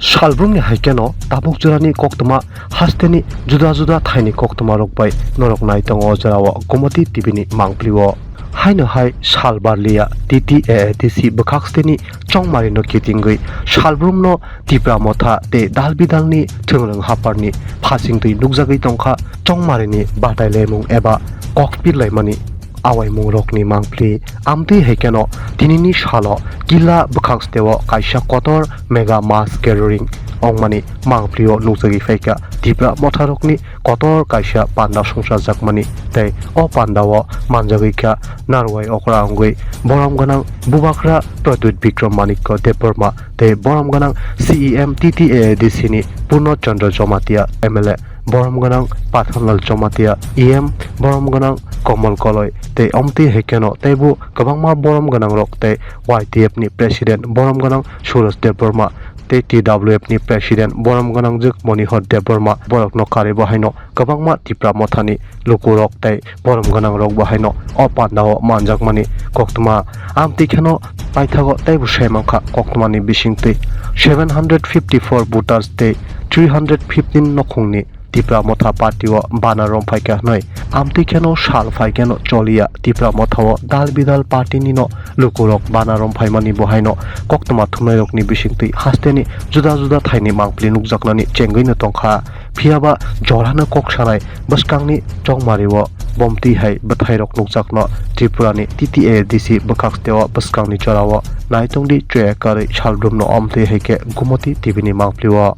Salbrumni haikeno tabuk jorani koktoma hasteni juda thaini koktoma rokbai noroknai tongo jarawa gomati tibini mangpliwo haino hai salbarlia Adc Bubaghra chongmari no kitingui salbrumno Tipra motha te dalbidalni thungrang haparni phasingtui nukjagui tongkha chongmarini batailemung eba kokpirlaimani awaimung rokni mangpli amti haikeno tinini salo Killa Bubaghra kaisa kotor mega mass gathering ongmani mangplio nukjagi Phaika Tipra motharokni kotor kaisa panda songsa jakmani tei o pandawo manjagui kha narwai okra angui boram ganang Bubaghra Pradut Bikram Manikko Deporma tei boram ganang CEM Adc ni Purno Chandra Jomatia MLA boram ganang Pathanlal Jomatia EM boram ganang Komal Koloi tei omti hekeno teibu kwbangma boram ganang rok tei YTF ni president boram ganang Suraj Deporma tei TWF ni president boram ganang juk Monihar Deporma borok no kari bahaino kwbangma Tipra mothani lukurok tei boram ganang rok bahaino o pandao manjakmani koktoma amti kheno paithago teibu saimangkha koktoma ni bisingtui 754 voters tei 315 nokhungni Tipra motha partio banarom Phaika noi amti kheno sal phaikeno cholia Tipra mothao dalbidal party ni no lukurok banarom phaimani bohaino koktoma thumnairok ni bisingtui hasteni juda thaini mangpli nukjaknani chengui no tongkha phiaba jorhana koksanai baskangni chongmariwo bomti hai bathairok nukjakno Tripurani Adc Bubaghra baskangni chorawo naitongdi trekari salbrumno omte heke gumoti tibini mangpliwo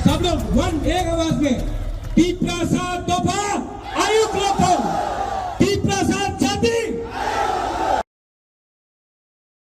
सब लोग 1 आवाज में तीसरा साथ दफा आयु club